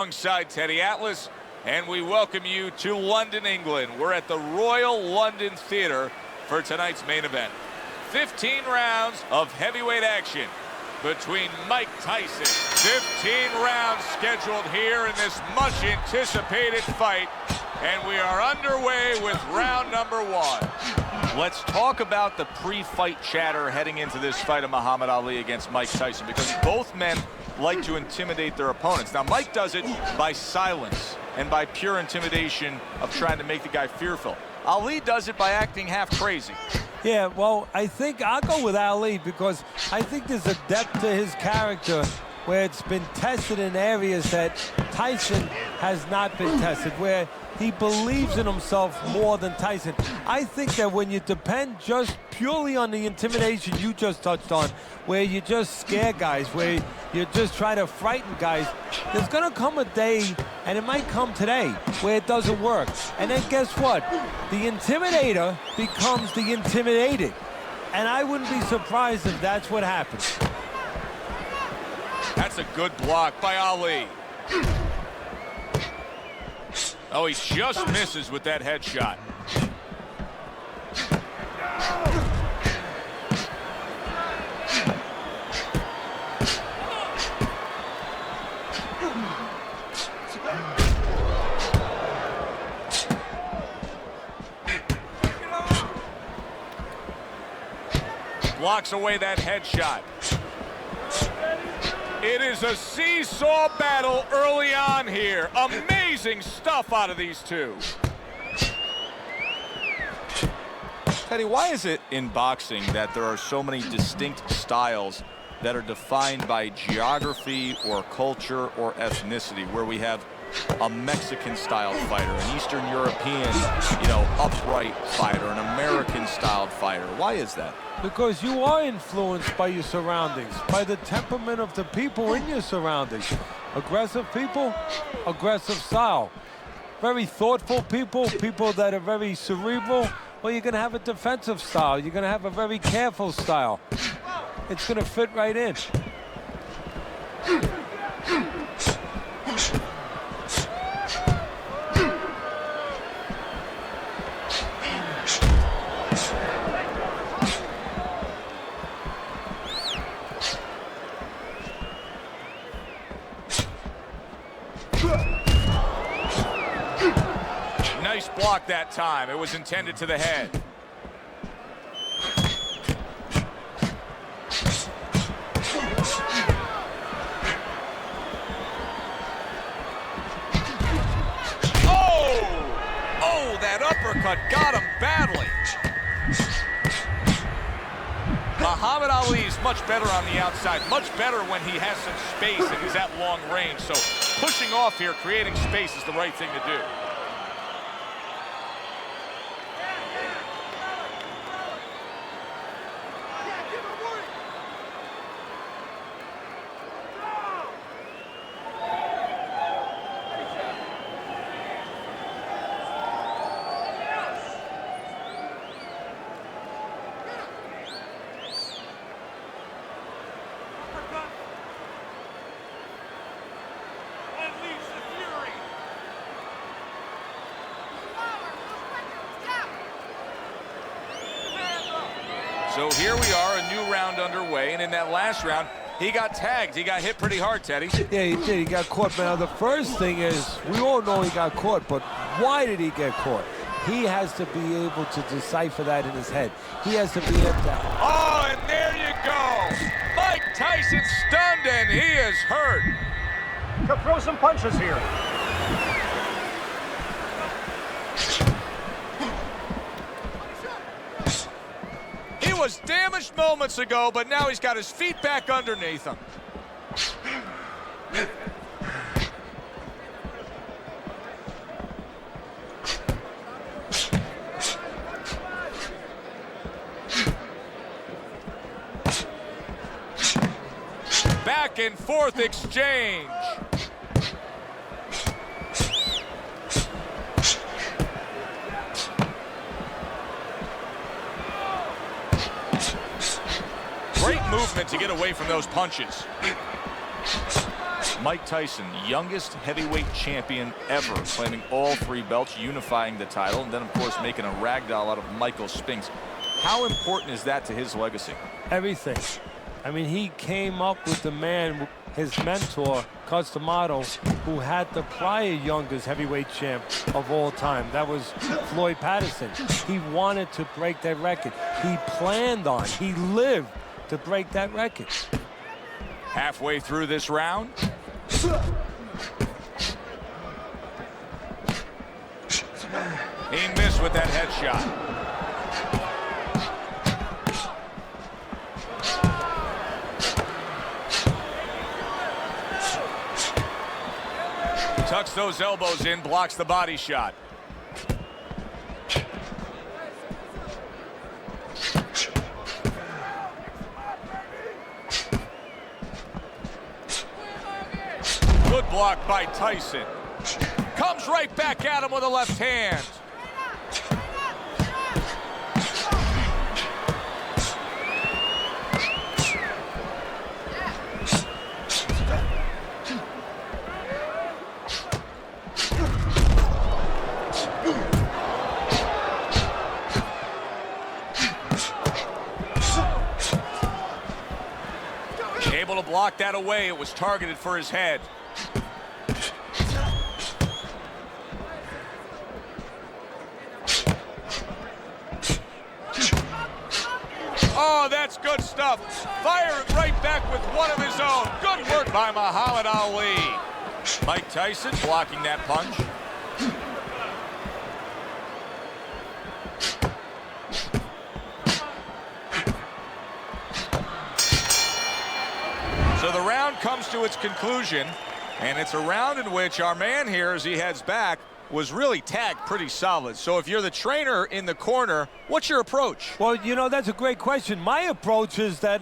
Alongside Teddy Atlas, and we welcome you to London, England. We're at the Royal London Theatre for tonight's main event. 15 rounds of heavyweight action between Mike Tyson. 15 rounds scheduled here in this much anticipated fight, and we are underway with round number one. Let's talk about the pre-fight chatter heading into this fight of Muhammad Ali against Mike Tyson, because both men like to intimidate their opponents. Now, Mike does it by silence and by pure intimidation of trying to make the guy fearful. Ali does it by acting half crazy. Yeah, well, I think I'll go with Ali because I think there's a depth to his character where it's been tested in areas that Tyson has not been tested, where he believes in himself more than Tyson. I think that when you depend just purely on the intimidation you just touched on, where you just scare guys, where you just try to frighten guys, there's gonna come a day, and it might come today, where it doesn't work. And then guess what? The intimidator becomes the intimidated. And I wouldn't be surprised if that's what happens. That's a good block by Ali. Oh, he just misses with that headshot. Blocks away that headshot. It is a seesaw battle early on here. Amazing stuff out of these two. Teddy, why is it in boxing that there are so many distinct styles that are defined by geography or culture or ethnicity, where we have a Mexican-styled fighter, an Eastern European, upright fighter, an American-styled fighter? Why is that? Because you are influenced by your surroundings, by the temperament of the people in your surroundings. Aggressive people, aggressive style. Very thoughtful people, people that are very cerebral, well, you're going to have a defensive style. You're going to have a very careful style. It's going to fit right in. Nice block that time. It was intended to the head. Oh, that uppercut got him badly. Muhammad Ali is much better on the outside, much better when he has some space and he's at long range. So pushing off here, creating space is the right thing to do. So here we are, a new round underway, and in that last round, he got tagged. He got hit pretty hard, Teddy. Yeah, he did. He got caught. Now, the first thing is, we all know he got caught, but why did he get caught? He has to be able to decipher that in his head. He has to be able to... Oh, and there you go. Mike Tyson stunned, and he is hurt. Could throw some punches here. He was damaged moments ago, but now he's got his feet back underneath him. Back and forth exchange. Great movement to get away from those punches. Mike Tyson, youngest heavyweight champion ever, claiming all 3 belts, unifying the title, and then, of course, making a ragdoll out of Michael Spinks. How important is that to his legacy? Everything. I mean, he came up with the man, his mentor, Customato, who had the prior youngest heavyweight champ of all time. That was Floyd Patterson. He wanted to break that record. He planned on, he lived to break that record. Halfway through this round. He missed with that headshot. Tucks those elbows in, blocks the body shot. Good block by Tyson. Comes right back at him with a left hand. Able to block that away. It was targeted for his head. Oh, that's good stuff. Firing right back with one of his own. Good work by Muhammad Ali. Mike Tyson blocking that punch. So the round comes to its conclusion, and it's a round in which our man here, as he heads back, was really tagged pretty solid. So if you're the trainer in the corner, what's your approach? Well, you know, that's a great question. My approach is that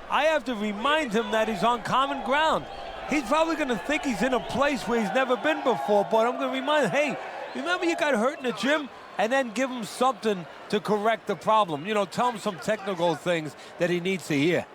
I have to remind him that he's on common ground. He's probably going to think he's in a place where he's never been before, but I'm going to remind him, hey, remember you got hurt in the gym? And then give him something to correct the problem. You know, tell him some technical things that he needs to hear.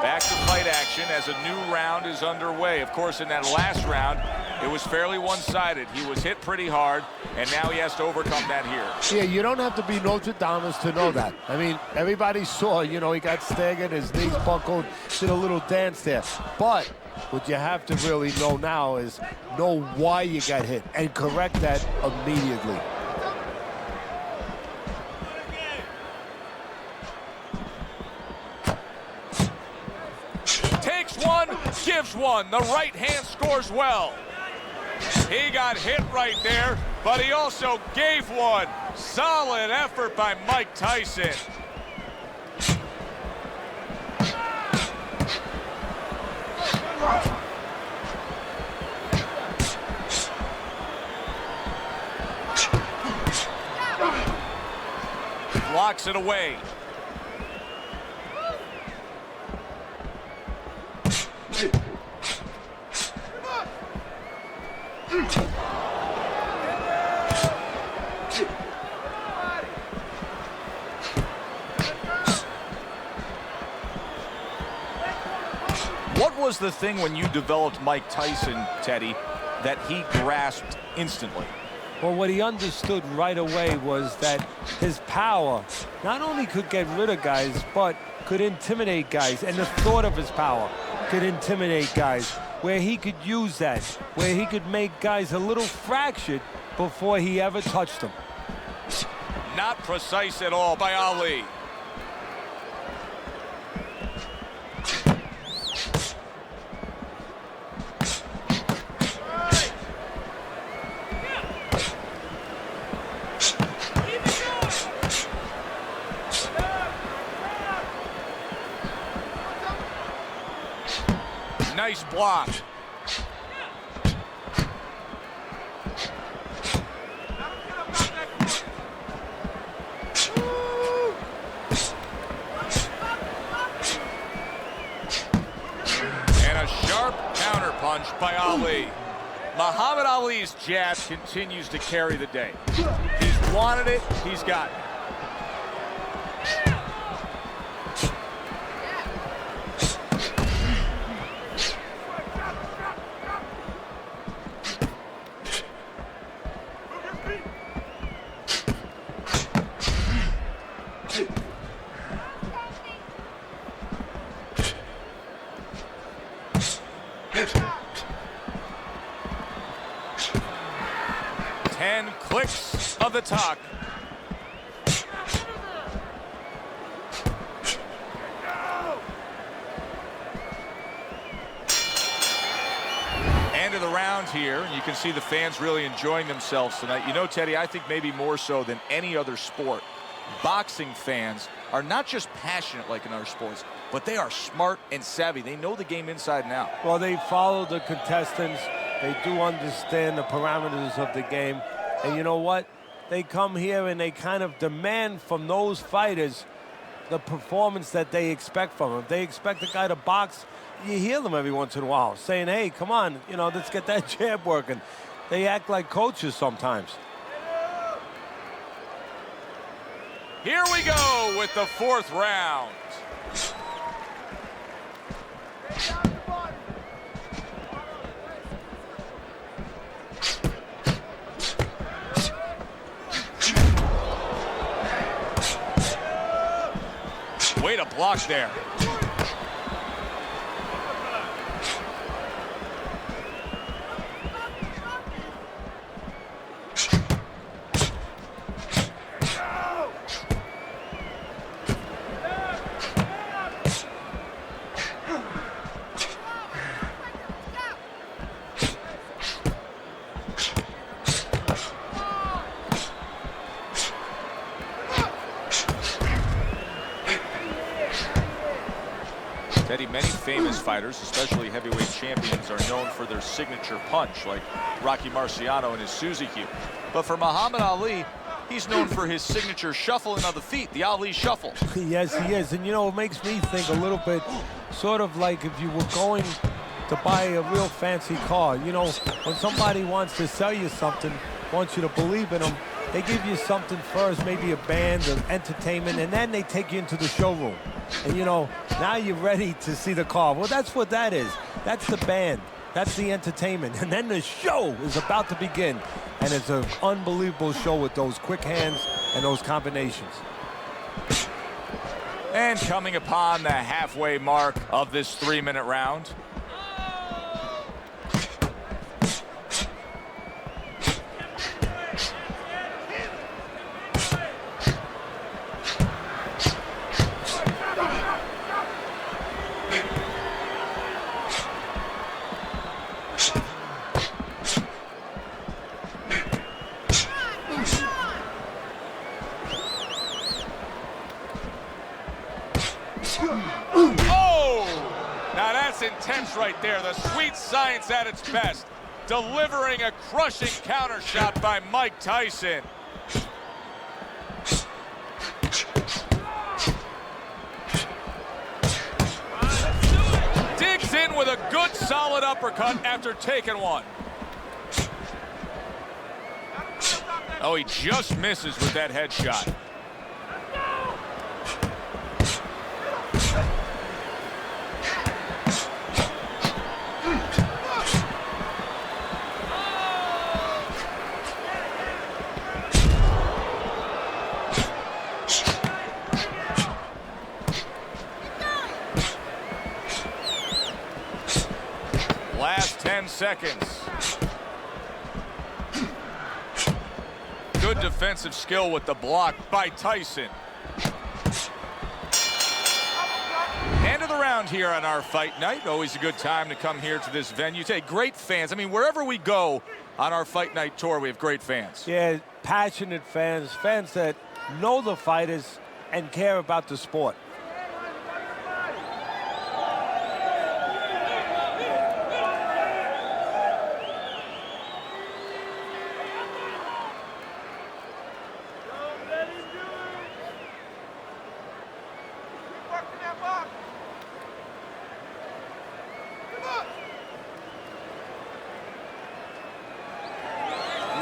Back to fight action as a new round is underway. Of course, in that last round, it was fairly one-sided. He was hit pretty hard, and now he has to overcome that here. Yeah, you don't have to be Nostradamus to know that. I mean, everybody saw, you know, he got staggered, his knees buckled, did a little dance there. But what you have to really know now is know why you got hit and correct that immediately. One, gives one. The right hand scores well. He got hit right there, but he also gave one. Solid effort by Mike Tyson. Blocks it away. What was the thing when you developed Mike Tyson, Teddy, that he grasped instantly? Well, what he understood right away was that his power not only could get rid of guys, but could intimidate guys. And the thought of his power could intimidate guys, where he could use that, where he could make guys a little fractured before he ever touched them. Not precise at all by Ali. Nice block. And a sharp counterpunch by Ali. Muhammad Ali's jab continues to carry the day. He's wanted it, he's got it. Ten clicks of the talk. End of the round here, and you can see the fans really enjoying themselves tonight. You know, Teddy, I think maybe more so than any other sport, boxing fans are not just passionate like in other sports, but they are smart and savvy. They know the game inside and out. Well, they follow the contestants. They do understand the parameters of the game. And you know what? They come here and they kind of demand from those fighters the performance that they expect from them. If they expect a guy to box, you hear them every once in a while saying, hey, come on, you know, let's get that jab working. They act like coaches sometimes. Here we go with the fourth round. Way to block there. Teddy, many famous fighters, especially heavyweight champions, are known for their signature punch, like Rocky Marciano and his Suzy Q. But for Muhammad Ali, he's known for his signature shuffling of the feet, the Ali shuffle. Yes, he is. And, you know, it makes me think a little bit sort of like if you were going to buy a real fancy car. You know, when somebody wants to sell you something, wants you to believe in them, they give you something first, maybe a band or entertainment, and then they take you into the showroom. And, you know, now you're ready to see the car. Well, that's what that is. That's the band. That's the entertainment. And then the show is about to begin. And it's an unbelievable show with those quick hands and those combinations. And coming upon the halfway mark of this 3-minute round. Intense right there, the sweet science at its best, delivering a crushing counter shot by Mike Tyson. Digs in with a good solid uppercut after taking one. Oh, he just misses with that headshot. Last 10 seconds. Good defensive skill with the block by Tyson. End of the round here on our fight night. Always a good time to come here to this venue. Take great fans. I mean, wherever we go on our fight night tour, we have great fans. Yeah, passionate fans, fans that know the fighters and care about the sport.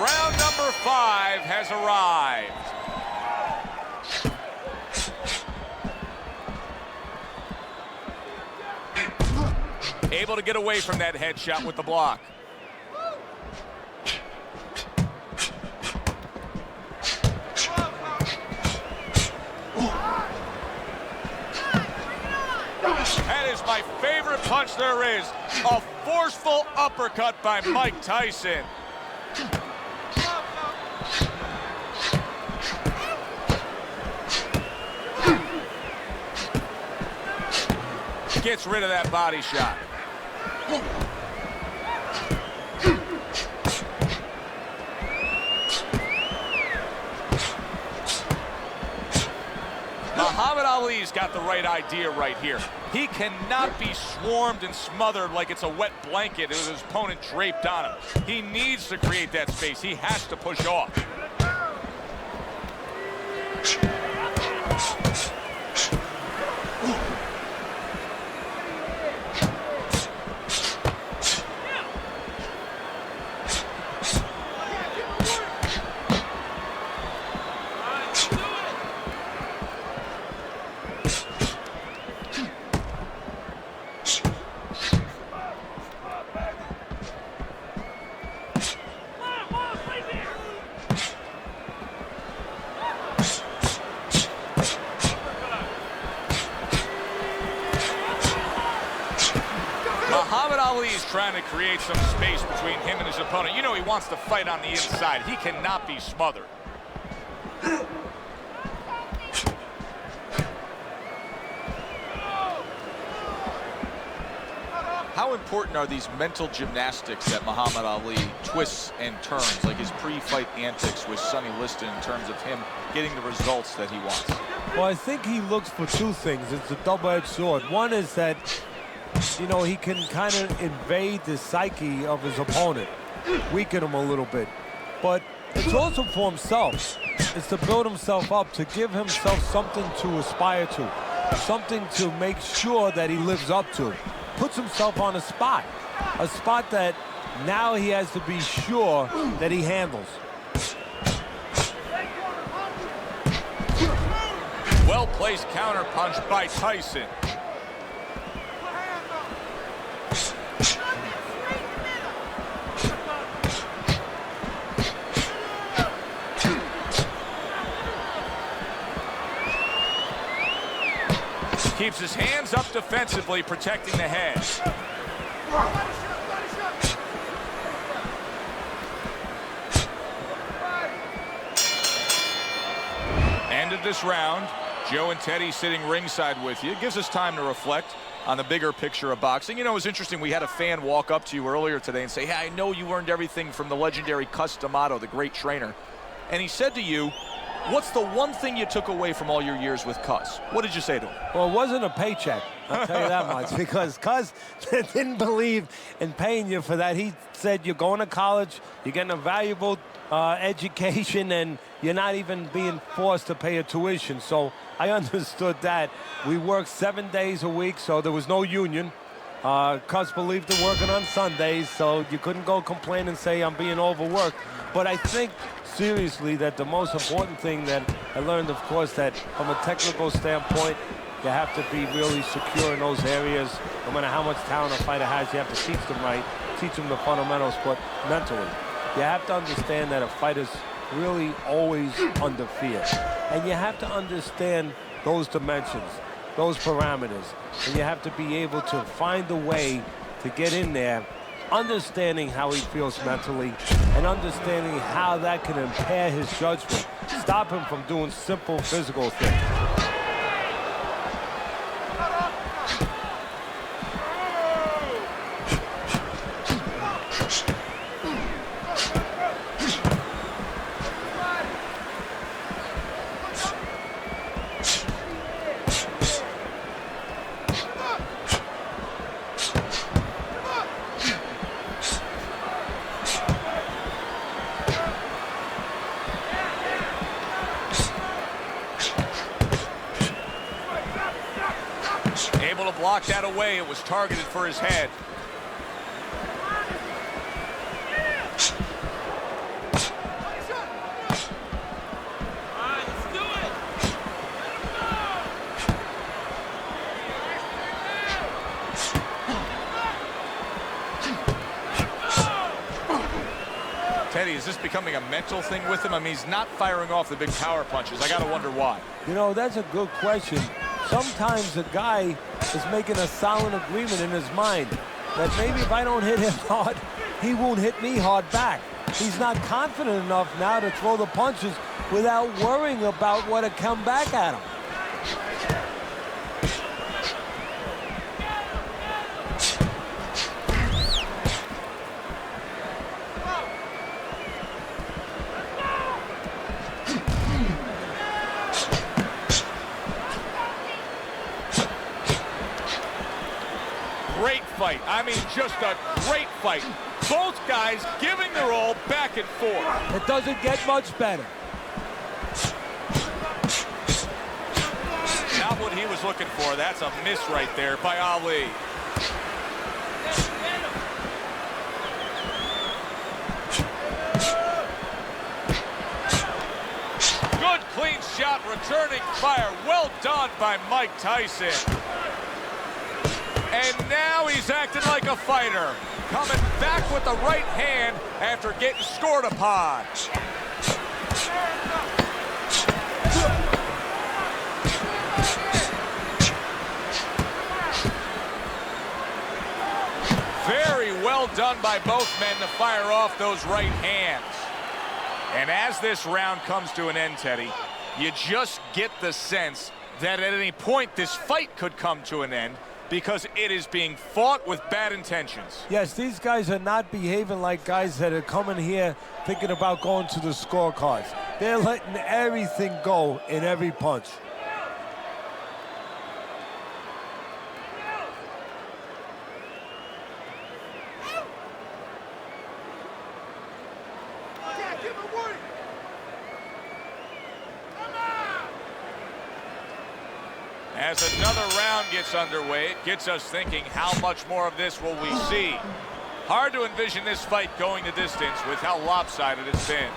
Round number 5 has arrived. Able to get away from that headshot with the block. That is my favorite punch there is. A forceful uppercut by Mike Tyson. Gets rid of that body shot. Muhammad Ali's got the right idea right here. He cannot be swarmed and smothered like it's a wet blanket with his opponent draped on him. He needs to create that space. He has to push off. Muhammad Ali is trying to create some space between him and his opponent. You know he wants to fight on the inside. He cannot be smothered. How important are these mental gymnastics that Muhammad Ali twists and turns, like his pre-fight antics with Sonny Liston, in terms of him getting the results that he wants? Well, I think he looks for two things. It's a double-edged sword. One is that, you know, he can kind of invade the psyche of his opponent, weaken him a little bit. But it's also for himself. It's to build himself up, to give himself something to aspire to, something to make sure that he lives up to. Puts himself on a spot that now he has to be sure that he handles. Well-placed counter punch by Tyson. Keeps his hands up defensively, protecting the head. End of this round. Joe and Teddy sitting ringside with you. It gives us time to reflect on the bigger picture of boxing. You know, it was interesting. We had a fan walk up to you earlier today and say, hey, I know you learned everything from the legendary Cus D'Amato, the great trainer. And he said to you, what's the one thing you took away from all your years with Cus? What did you say to him? Well, it wasn't a paycheck, I'll tell you that much, because Cus didn't believe in paying you for that. He said you're going to college, you're getting a valuable education, and you're not even being forced to pay a tuition. So I understood that. We worked 7 days a week, so there was no union. Cus believed in working on Sundays, so you couldn't go complain and say I'm being overworked. But I think seriously that the most important thing that I learned, of course, that from a technical standpoint, you have to be really secure in those areas. No matter how much talent a fighter has, you have to teach them right, teach them the fundamentals, but mentally. You have to understand that a fighter's really always under fear. And you have to understand those dimensions, those parameters. And you have to be able to find a way to get in there, understanding how he feels mentally and understanding how that can impair his judgment, stop him from doing simple physical things. Able to block that away. It was targeted for his head. Teddy, is this becoming a mental thing with him? I mean, he's not firing off the big power punches. I got to wonder why. You know, that's a good question. sometimes a guy is making a silent agreement in his mind that maybe if I don't hit him hard, he won't hit me hard back. He's not confident enough now to throw the punches without worrying about what to come back at him. Great fight. I mean, just a great fight. Both guys giving their all back and forth. It doesn't get much better. Not what he was looking for. That's a miss right there by Ali. Good clean shot, returning fire. Well done by Mike Tyson. And now he's acting like a fighter. Coming back with the right hand after getting scored upon. Very well done by both men to fire off those right hands. And as this round comes to an end, Teddy, you just get the sense that at any point this fight could come to an end, because it is being fought with bad intentions. Yes, these guys are not behaving like guys that are coming here thinking about going to the scorecards. They're letting everything go in every punch. As another round gets underway, it gets us thinking, how much more of this will we see? Hard to envision this fight going the distance with how lopsided it's been.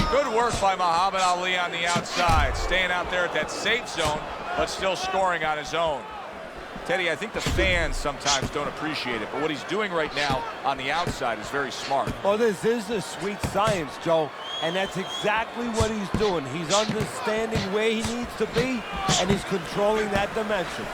Good work by Muhammad Ali on the outside, staying out there at that safe zone, but still scoring on his own. Teddy, I think the fans sometimes don't appreciate it, but what he's doing right now on the outside is very smart. Well, this is a sweet science, Joe, and that's exactly what he's doing. He's understanding where he needs to be, and he's controlling that dimension.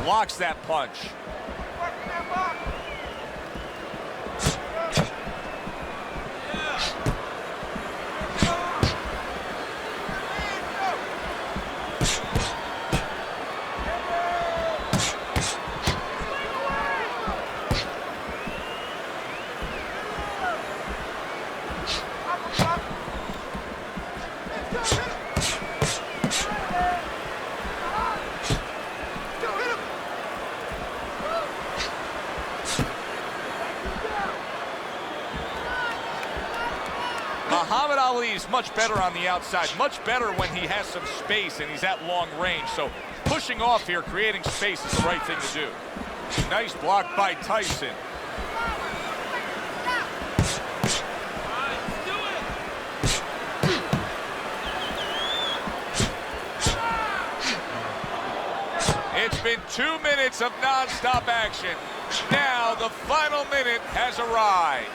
Blocks that punch. Muhammad Ali is much better on the outside, much better when he has some space and he's at long range. So pushing off here, creating space is the right thing to do. Nice block by Tyson. It's been 2 minutes of non-stop action. Now the final minute has arrived.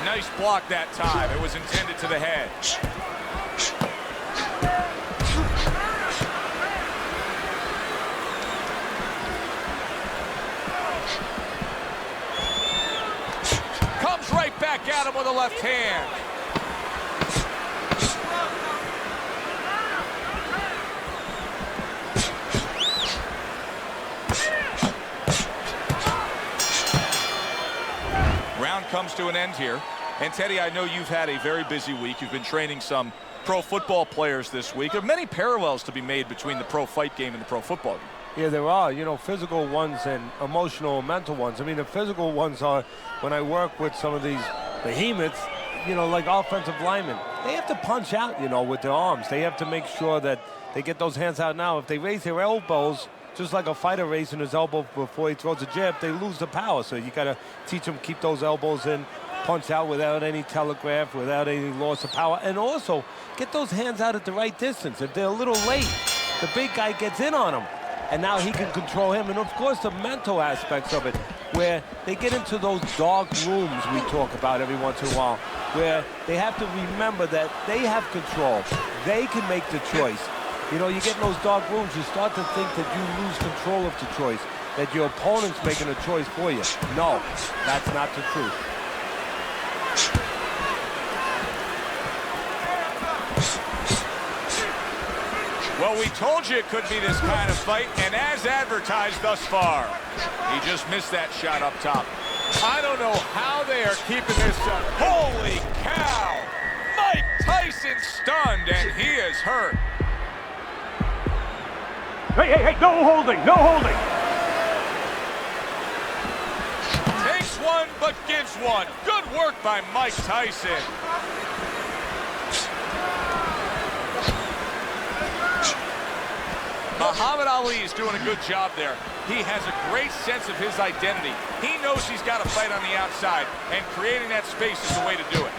Nice block that time. It was intended to the head. Comes right back at him with a left hand. round comes to an end here. And Teddy, I know you've had a very busy week. You've been training some pro football players this week. There are many parallels to be made between the pro fight game and the pro football game. Yeah, there are, physical ones and emotional and mental ones. I mean, the physical ones are when I work with some of these behemoths, like offensive linemen. They have to punch out, with their arms. They have to make sure that they get those hands out now. If they raise their elbows, just like a fighter raising his elbow before he throws a jab, they lose the power. So you got to teach them keep those elbows in, punch out without any telegraph, without any loss of power, and also get those hands out at the right distance. If they're a little late, the big guy gets in on them, and now he can control him. And of course, the mental aspects of it, where they get into those dark rooms we talk about every once in a while, where they have to remember that they have control. They can make the choice. You get in those dark rooms, you start to think that you lose control of the choice, that your opponent's making a choice for you. No, that's not the truth. Well, we told you it could be this kind of fight, and as advertised thus far, he just missed that shot up top. I don't know how they are keeping this up. Holy cow! Mike Tyson stunned, and he is hurt. Hey, no holding, no holding. Takes one, but gives one. Good work by Mike Tyson. Muhammad Ali is doing a good job there. He has a great sense of his identity. He knows he's got to fight on the outside, and creating that space is the way to do it.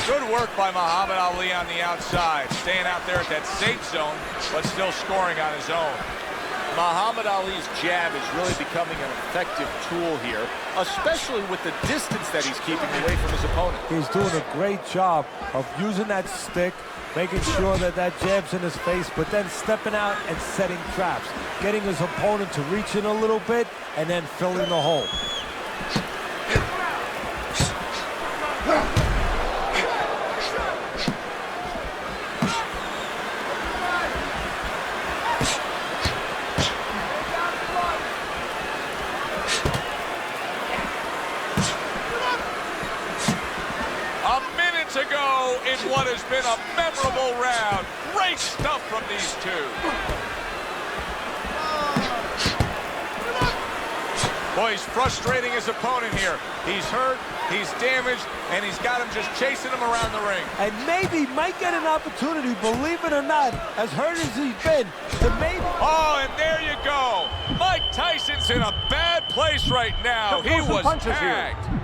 Good work by Muhammad Ali on the outside, staying out there at that safe zone, but still scoring on his own. Muhammad Ali's jab is really becoming an effective tool here, especially with the distance that he's keeping away from his opponent. He's doing a great job of using that stick, making sure that that jab's in his face, but then stepping out and setting traps, getting his opponent to reach in a little bit, and then filling the hole. To go in what has been a memorable round. Great stuff from these two. Boy, he's frustrating his opponent here. He's hurt, he's damaged, and he's got him just chasing him around the ring. And maybe might get an opportunity, believe it or not, as hurt as he's been, to maybe... Oh, and there you go. Mike Tyson's in a bad place right now. He was tagged.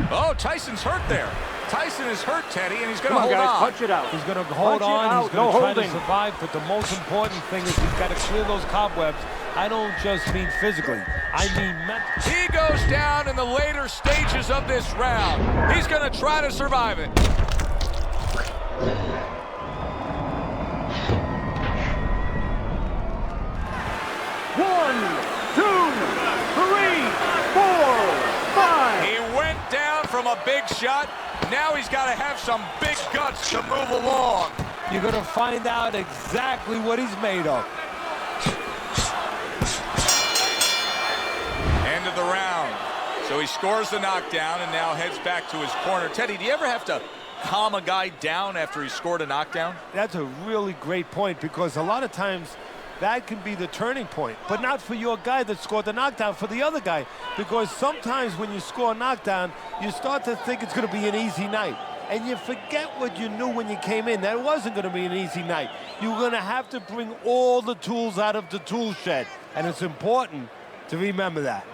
Oh, Tyson's hurt there. Tyson is hurt, Teddy, and he's going to hold guys, on. Punch it out. He's going to hold on. He's going to try to survive, but the most important thing is he's got to clear those cobwebs. I don't just mean physically. I mean mentally. He goes down in the later stages of this round. He's going to try to survive it. 1, 2, 3, 4, 5. He went down from a big shot. Now he's got to have some big guts to move along. You're going to find out exactly what he's made of. End of the round. So he scores the knockdown and now heads back to his corner. Teddy, do you ever have to calm a guy down after he scored a knockdown? That's a really great point, because a lot of times that can be the turning point, but not for your guy that scored the knockdown, for the other guy. Because sometimes when you score a knockdown, you start to think it's going to be an easy night. And you forget what you knew when you came in. That wasn't going to be an easy night. You're going to have to bring all the tools out of the tool shed. And it's important to remember that.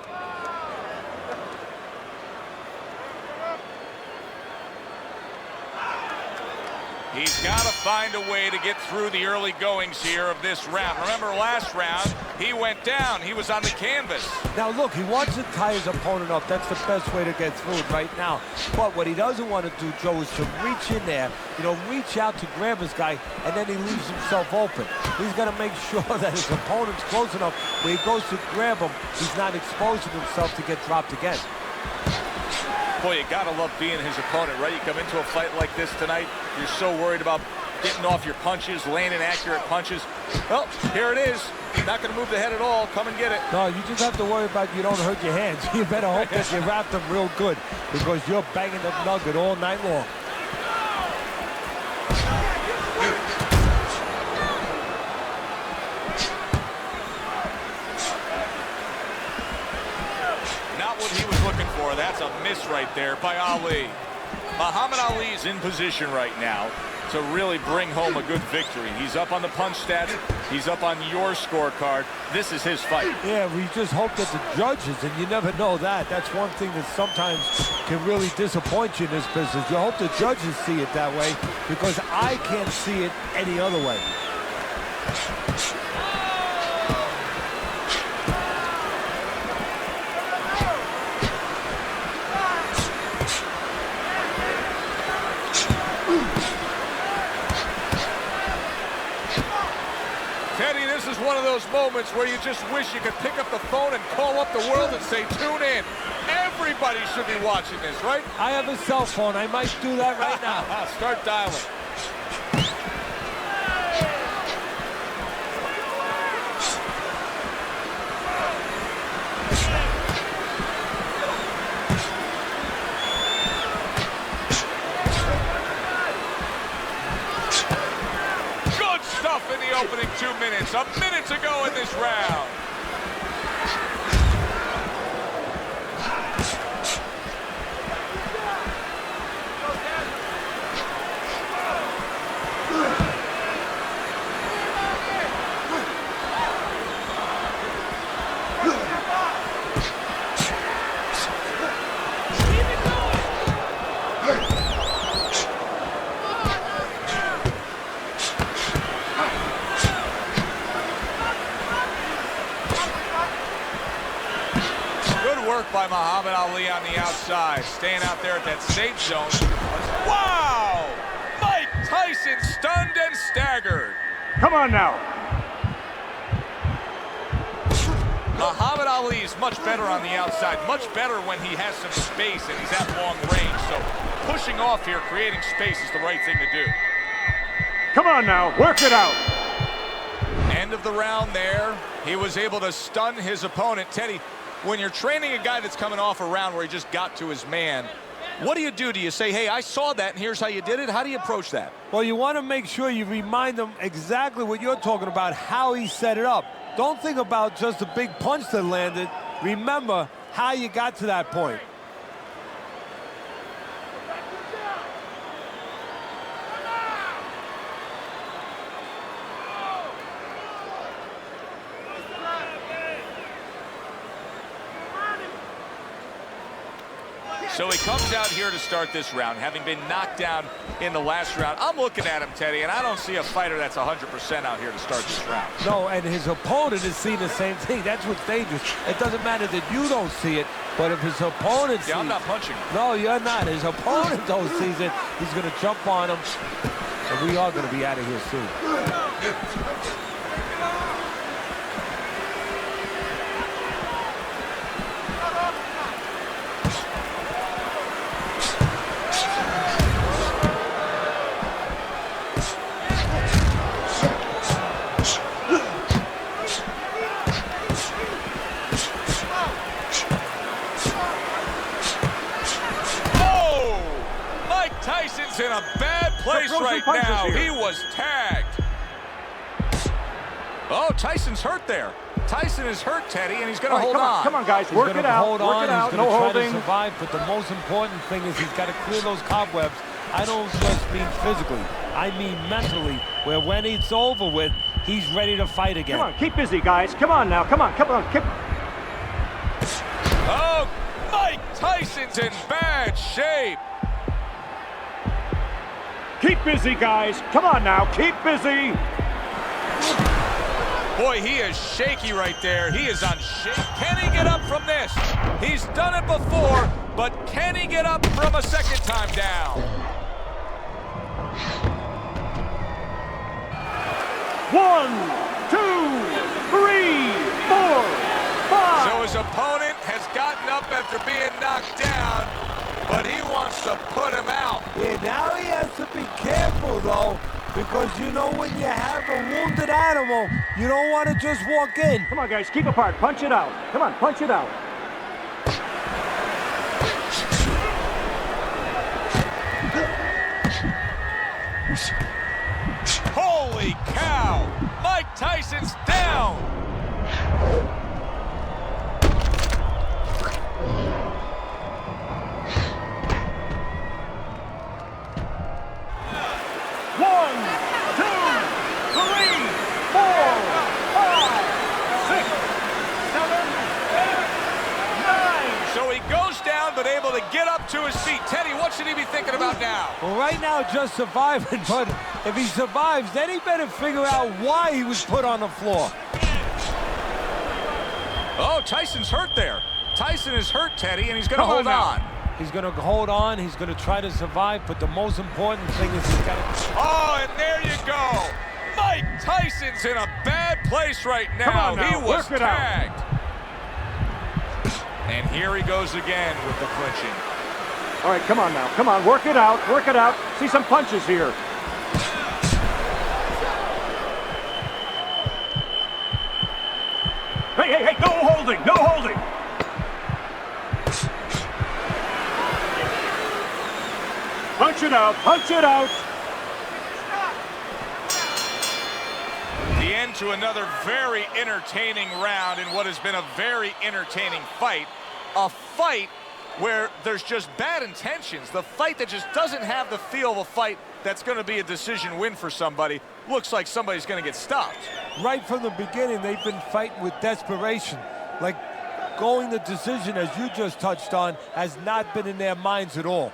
He's got to find a way to get through the early goings here of this round. Remember last round, he went down. He was on the canvas. Now look, he wants to tie his opponent up. That's the best way to get through it right now. But what he doesn't want to do, Joe, is to reach in there, reach out to grab his guy, and then he leaves himself open. He's got to make sure that his opponent's close enough where he goes to grab him, he's not exposing himself to get dropped again. Boy, you gotta love being his opponent, right? You come into a fight like this tonight, you're so worried about getting off your punches, landing accurate punches. Well, here it is. Not going to move the head at all. Come and get it. No, you just have to worry about you don't hurt your hands. You better hope that you wrap them real good because you're banging that nugget all night long. Not what he was looking for. That's a miss right there by Ali. Muhammad Ali's in position right now to really bring home a good victory. He's up on the punch stats. He's up on your scorecard. This is his fight. Yeah, we just hope that the judges, and you never know that. That's one thing that sometimes can really disappoint you in this business. You hope the judges see it that way because I can't see it any other way. Teddy, this is one of those moments where you just wish you could pick up the phone and call up the world and say, tune in. Everybody should be watching this, right? I have a cell phone. I might do that right now. Start dialing. In the opening 2 minutes, a minute to go in this round. By Muhammad Ali on the outside, staying out there at that safe zone. Wow! Mike Tyson stunned and staggered. Come on now. Muhammad Ali is much better on the outside, much better when he has some space and he's at long range. So pushing off here, creating space is the right thing to do. Come on now, work it out. End of the round there. He was able to stun his opponent. Teddy, when you're training a guy that's coming off a round where he just got to his man, what do you do? Do you say, hey, I saw that and here's how you did it? How do you approach that? Well, you want to make sure you remind them exactly what you're talking about, how he set it up. Don't think about just the big punch that landed. Remember how you got to that point. So he comes out here to start this round, having been knocked down in the last round. I'm looking at him, Teddy, and I don't see a fighter that's 100% out here to start this round. No, and his opponent is seeing the same thing. That's what's dangerous. It doesn't matter that you don't see it, but if his opponent sees it. I'm not punching him. No, you're not. His opponent don't sees it. He's going to jump on him, and we are going to be out of here soon. Tyson's in a bad place right now. He was tagged. Oh, Tyson's hurt there. Tyson is hurt, Teddy, and he's going to hold on. Come on, guys. Work it out. Hold on. He's going to try to survive, but the most important thing is he's got to clear those cobwebs. I don't just mean physically. I mean mentally, where when it's over with, he's ready to fight again. Come on, keep busy, guys. Come on now. Come on. Oh, Mike Tyson's in bad shape. Keep busy, guys. Come on now, keep busy. Boy, he is shaky right there. He is on shake. Can he get up from this? He's done it before, but can he get up from a second time down? 1, 2, 3, 4, 5. So his opponent has gotten up after being knocked down, but he wants to put him out. Yeah, now he has to be careful, though, because you know when you have a wounded animal, you don't want to just walk in. Come on, guys, keep apart. Punch it out. Come on, punch it out. Holy cow! Mike Tyson's down! One, two, three, four, five, six, seven, eight, nine. So he goes down, but able to get up to his feet. Teddy, what should he be thinking about now? Well, right now, just surviving, but if he survives, then he better figure out why he was put on the floor. Oh, Tyson's hurt there. Tyson is hurt, Teddy, and he's going to hold on. He's going to hold on. He's going to try to survive, but the most important thing is he's got to... Oh, and there you go. Mike Tyson's in a bad place right now. Now He was work it out. tagged. And here he goes again with the clinching. All right, come on now. Come on, work it out. Work it out. See some punches here. Hey, no holding, no holding. Punch it out, punch it out. The end to another very entertaining round in what has been a very entertaining fight. A fight where there's just bad intentions. The fight that just doesn't have the feel of a fight that's going to be a decision win for somebody. Looks like somebody's going to get stopped. Right from the beginning, they've been fighting with desperation. Like, going the decision, as you just touched on, has not been in their minds at all.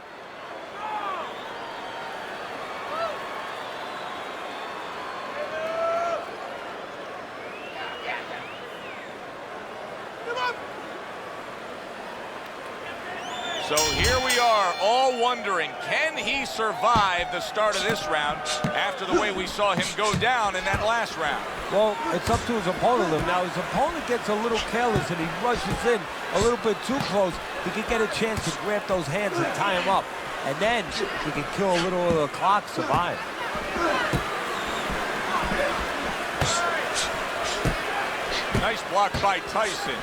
So here we are, all wondering, can he survive the start of this round after the way we saw him go down in that last round? Well, it's up to his opponent. Now, his opponent gets a little careless and he rushes in a little bit too close. He can get a chance to grab those hands and tie him up. And then he can kill a little of the clock, survive. Nice block by Tyson.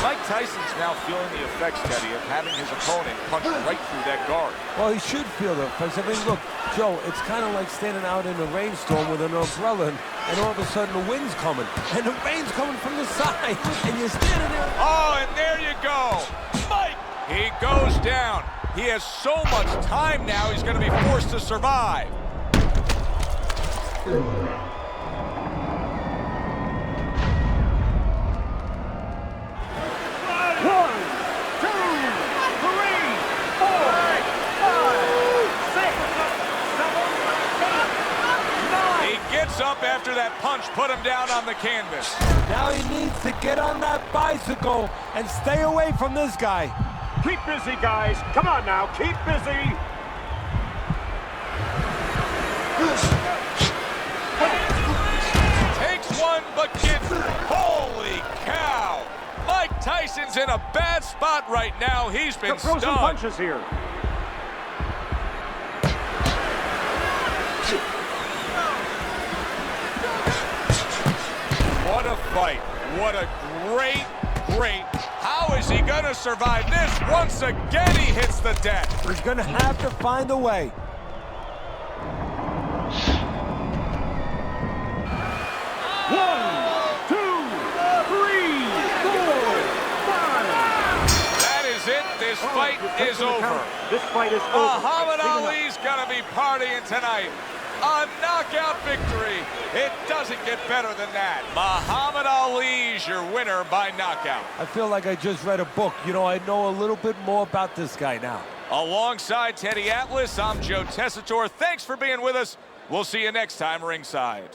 Mike Tyson's now feeling the effects, Teddy, of having his opponent punch right through that guard. Well, he should feel the effects. I mean, look, Joe, it's kind of like standing out in a rainstorm with an umbrella, and all of a sudden the wind's coming, and the rain's coming from the side, and you're standing there. Oh, and there you go. Mike, he goes down. He has so much time now, he's going to be forced to survive. Up after that punch, put him down on the canvas. Now he needs to get on that bicycle and stay away from this guy. Keep busy, guys. Come on now, keep busy. Takes one, but gets... Holy cow! Mike Tyson's in a bad spot right now. He's been Throw some stunned. punches here. What a fight. What a great. How is he going to survive this? Once again, he hits the deck. He's going to have to find a way. One, two, three, four, five. That is it. This fight is over. This fight is over. Muhammad Ali's going to be partying tonight. A knockout victory. It doesn't get better than that. Muhammad Ali's your winner by knockout. I feel like I just read a book. You know, I know a little bit more about this guy now. Alongside Teddy Atlas, I'm Joe Tessitore. Thanks for being with us. We'll see you next time ringside.